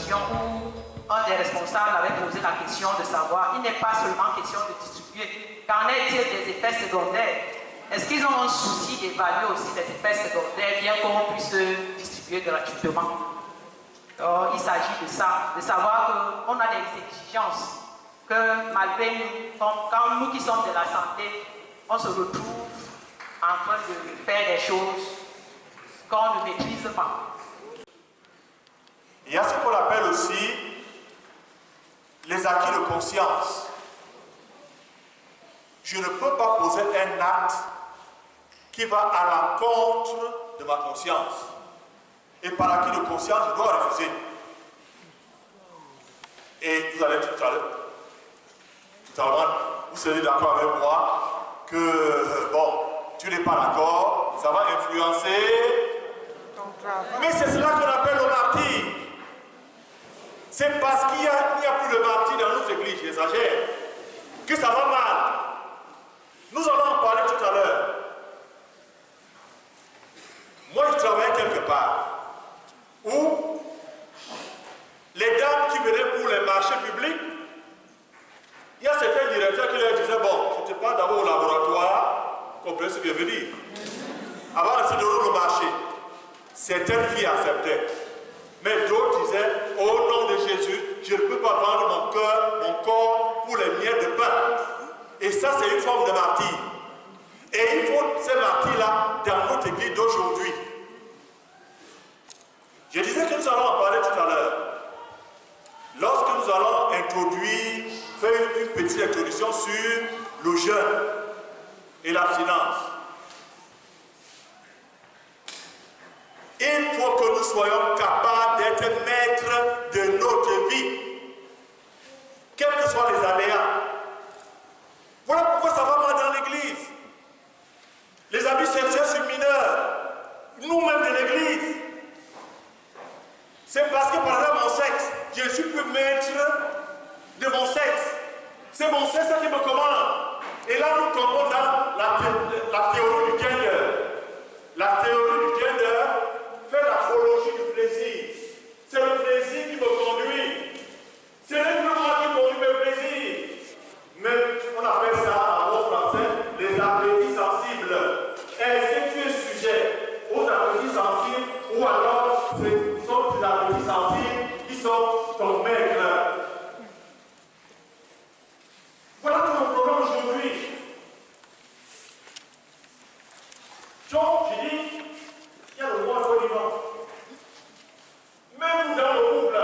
commission où un des responsables avait posé la question de savoir, il n'est pas seulement question de distribuer. Qu'en est-il des effets secondaires? Est-ce qu'ils ont un souci d'évaluer aussi les effets secondaires, bien qu'on puisse distribuer gratuitement? Alors, il s'agit de ça, de savoir qu'on a des exigences, que malgré nous, quand nous qui sommes de la santé, on se retrouve en train de faire des choses qu'on ne maîtrise pas. Il y a ce qu'on appelle aussi les acquis de conscience. Je ne peux pas poser un acte qui va à l'encontre de ma conscience. Et par acquis de conscience, je dois refuser. Et vous allez tout à l'heure, vous serez d'accord avec moi que, bon, tu n'es pas d'accord, ça va influencer. Mais c'est cela qu'on appelle le martyr. C'est parce qu'il n'y a plus de martyr dans nos églises, j'exagère, que ça va mal. Nous allons en parler tout à l'heure. Moi, je travaillais quelque part où les dames qui venaient pour les marchés publics, il y a certains directeurs qui leur disaient, bon, je te parle d'abord au laboratoire, comprenez ce que je veux dire. Avant de se donner le marché, certaines filles acceptaient. Mais d'autres disaient, au nom de Jésus, je ne peux pas vendre mon cœur, mon corps pour les miettes de pain. Et ça, c'est une forme de martyr. Et il faut ces martyrs-là dans notre église d'aujourd'hui. Je disais que nous allons en parler tout à l'heure. Lorsque nous allons faire une petite introduction sur le jeûne et l'abstinence, il faut que nous soyons capables d'être maîtres de notre vie, quels que soient les aléas. Voilà pourquoi ça va mal dans l'église. Les abus sexuels sur mineurs, nous-mêmes de l'église. C'est parce que, par exemple, mon sexe, je ne suis plus maître de mon sexe. C'est mon sexe qui me commande. Et là, nous tombons dans la théorie du gender. La théorie du gender fait l'apologie du plaisir. C'est le plaisir qui me conduit. Ce n'est plus moi qui conduis mes plaisirs. Mais on appelle ça, en mot français, les appétits sensibles. Est-ce que tu es sujet aux appétits sensibles ou alors ce sont des appétits sensibles qui sont ton maître? Voilà tout mon problème aujourd'hui. Donc, j'ai dit, il y a le droit au vivant. Même dans le couple,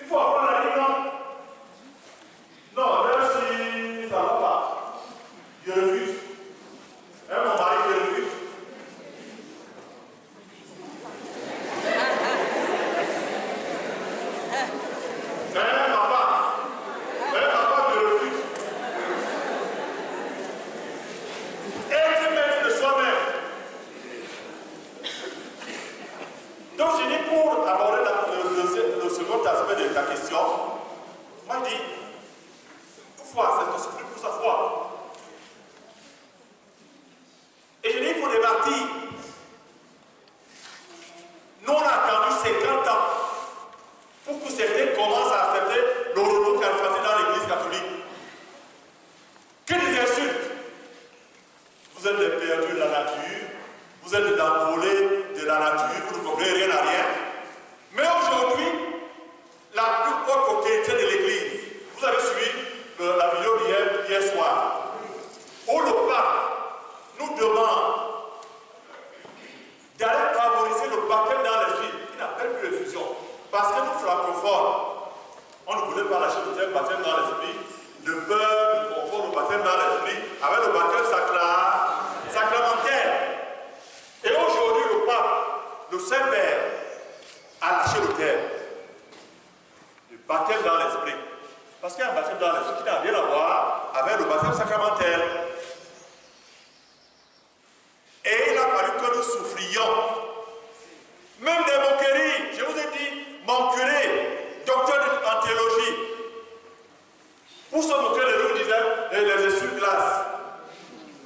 il faut apprendre à dire non. Non, même si ça ne va pas, je refuse. Même mon mari, je refuse. Même ma femme, je refuse. Être maître de soi-même. Donc, je dis pour aborder le second aspect de ta question, moi je dis, il faut accepter souffrir pour sa foi. Et je dis, il faut des martyrs. Nous, on a attendu 50 ans pour que certains commencent à accepter le retour charismatique dans l'église catholique. Que des insultes. Vous êtes des perdus de la nature, vous êtes des envolés de la nature, vous ne comprenez rien à rien. Mais aujourd'hui, la plus haute autorité de l'église, vous avez suivi la vidéo d'hier soir, où le pape nous demande d'aller favoriser le baptême dans l'esprit. Il n'appelle plus l'effusion. Parce que nous, francophones, on ne voulait pas lâcher le baptême dans l'esprit. Le peuple confond le baptême dans l'esprit avec le baptême sacramentaire. Et aujourd'hui, le pape, le Saint-Père, a lâché le terme. Le baptême dans l'esprit. Parce qu'il y a un baptême dans l'esprit qui n'a rien à voir avec le baptême sacramentaire. Et il a fallu que nous souffrions. Même des moqueries. Je vous ai dit, mon curé, docteur en théologie, pour se moquer de nous, disait les essuie-glaces.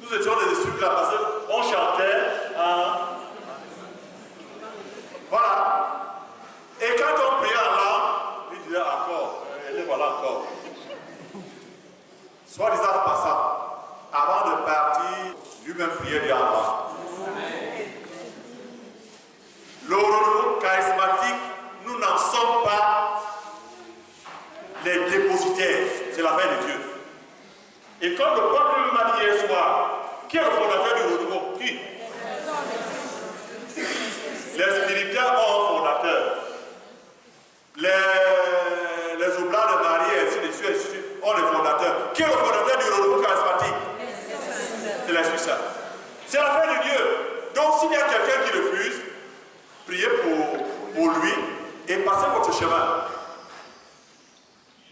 Nous étions des essuie-glaces parce qu'on chantait. Voilà. soit disant passant, avant de partir, lui-même priait Dieu avant. Le renouveau charismatique, nous n'en sommes pas les dépositaires, c'est la main de Dieu. Et comme le peuple lui m'a dit hier soir, qui est le fondateur du renouveau? Qui? Les spirituels ont un fondateur. Les oblats de Marie, et ainsi de suite, ont les fondateurs. Qui est le fondateur du renouveau charismatique? C'est l'Esprit Saint. C'est la fin de Dieu. Donc s'il y a quelqu'un qui refuse, priez pour lui et passez votre chemin.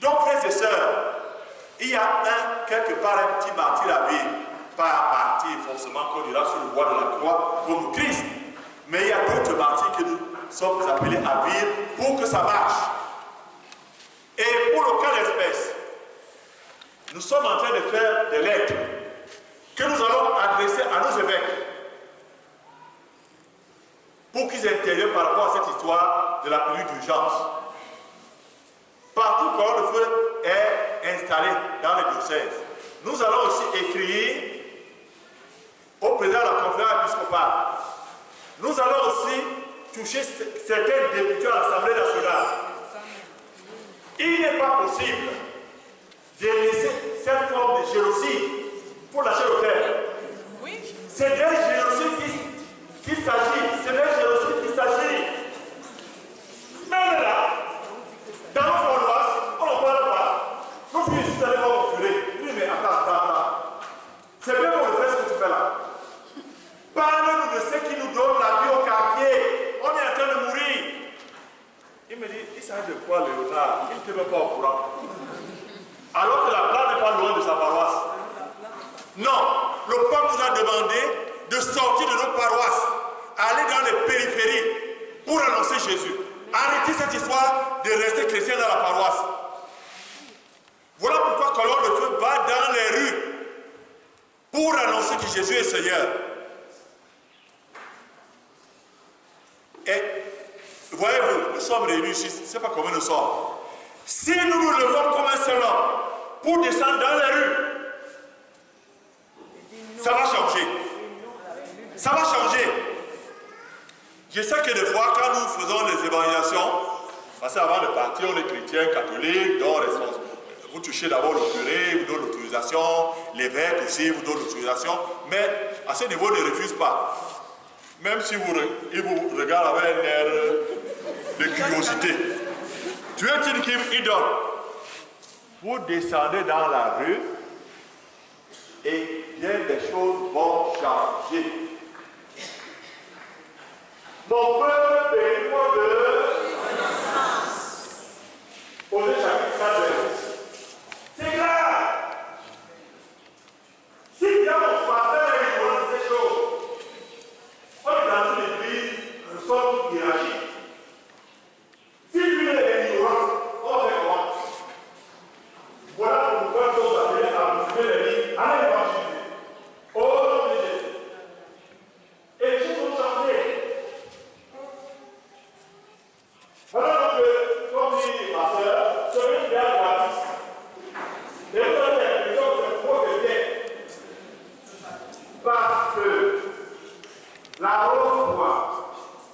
Donc frères et sœurs, il y a quelque part un petit martyr à vivre. Pas un martyr forcément qu'on ira sur le bois de la croix comme Christ. Mais il y a d'autres martyrs que nous sommes appelés à vivre pour que ça marche. Et pour le cas d'espèce, nous sommes en train de faire des lettres que nous allons adresser à nos évêques pour qu'ils interviennent par rapport à cette histoire de la pilule d'urgence. Partout où le feu est installé dans les diocèses, nous allons aussi écrire au président de la conférence épiscopale. Nous allons aussi toucher certains députés à l'Assemblée nationale. Il n'est pas possible de laisser cette forme de génocide pour lâcher le terre. C'est d'un génocide qu'il s'agit. C'est d'un génocide qu'il s'agit. Même là, dans nos paroisses, on n'en parle pas. Nous puis ici, allez voir mon curé. Oui, mais attends. C'est bien pour le faire ce que tu fais là. Parle-nous de ceux qui nous donnent la vie au quartier. On est en train de mourir. Il me dit, il s'agit de quoi, Léonard? Il ne te met pas au courant. Alors que la place n'est pas loin de sa paroisse. Non, le peuple nous a demandé de sortir de nos paroisses, aller dans les périphéries pour annoncer Jésus. Arrêtez cette histoire de rester chrétien dans la paroisse. Voilà pourquoi Colombe de Feu va dans les rues pour annoncer que Jésus est Seigneur. Et voyez-vous, nous sommes réunis ici, je ne sais pas combien nous sommes. Si nous nous levons comme un seul homme pour descendre dans les rues, ça va changer. Ça va changer. Je sais que des fois, quand nous faisons les évangélisations, parce qu'avant de partir, on est chrétien, catholique, donc vous touchez d'abord le curé, vous donnez l'autorisation, l'évêque aussi vous donne l'autorisation, mais à ce niveau, ne refuse pas. Même si il vous regarde avec un air de curiosité. Tu es-il qu'il donne? Vous descendez dans la rue et bien des choses vont changer. Mon peuple pays de connaissance. Au chapitre 4. C'est grave. Si bien mon pasteur est ignorant de ces choses, on est dans une église, nous sommes hiérarchiques. Si lui est ignorant, on fait comment? Voilà pourquoi nous sommes appelés à bouger les lignes à l'évangile. Au nom de Jésus. Et les choses ont changé. Voilà donc, comme dit ma soeur, ce que je viens de gratis. Et vous avez l'impression que c'est trop de bien. Parce que la haute voix,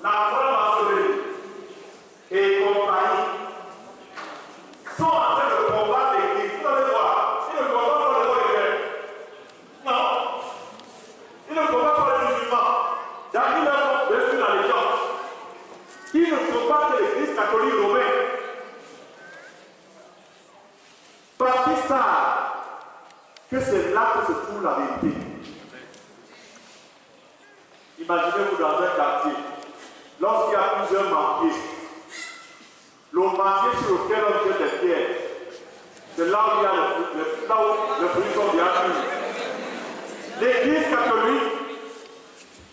la franc-maçonnerie et compagnie sont en train de combattre l'Église. Vous allez voir, ils ne combattent pas les lois de non. Ils ne combattent pas les musulmans. David a reçu dans les gens. Ils ne combattent pas l'Église catholique romaine. Parce qu'ils savent que c'est là que se trouve la vérité. Imaginez-vous dans un quartier, lorsqu'il y a plusieurs banquiers, le banquier sur lequel on jette des pierres, c'est là où il y a le fruit sont bien purs. L'Église catholique,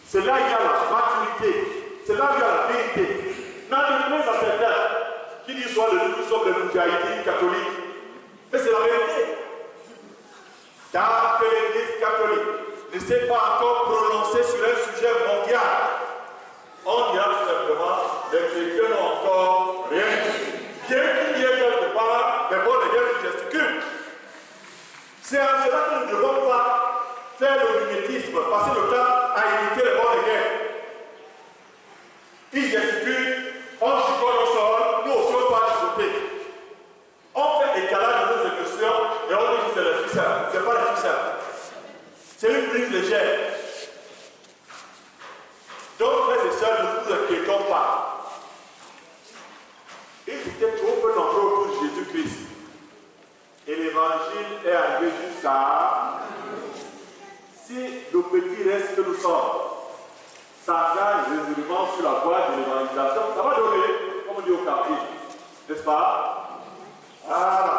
c'est là où il y a la maturité, c'est là où il y a la vérité. Dans les certains qui disent soit de nous sommes des moudjahidines catholiques, mais c'est la vérité. Tant que l'Église catholique ne s'est pas encore prononcée sur un sujet mondial, on dira tout simplement les chrétiens n'ont encore rien dit. Bien qu'il y ait quelque part, mais bon, les gens qui gesticulent. C'est en gesticule, on chicole au sol, nous aussi on doit chicoter. On fait étalage de nos émotions et on dit que c'est le ficelle. Ce n'est pas le ficelle. C'est une brise légère. Donc, frères et sœurs, ne vous inquiétons pas. Ils étaient trop peu nombreux autour de Jésus-Christ. Et l'évangile est arrivé jusqu'à. Si le petit reste que nous sommes s'engage résolument sur la voie de l'évangélisation, ça va donner, comme on dit au quartier. N'est-ce pas? Ah,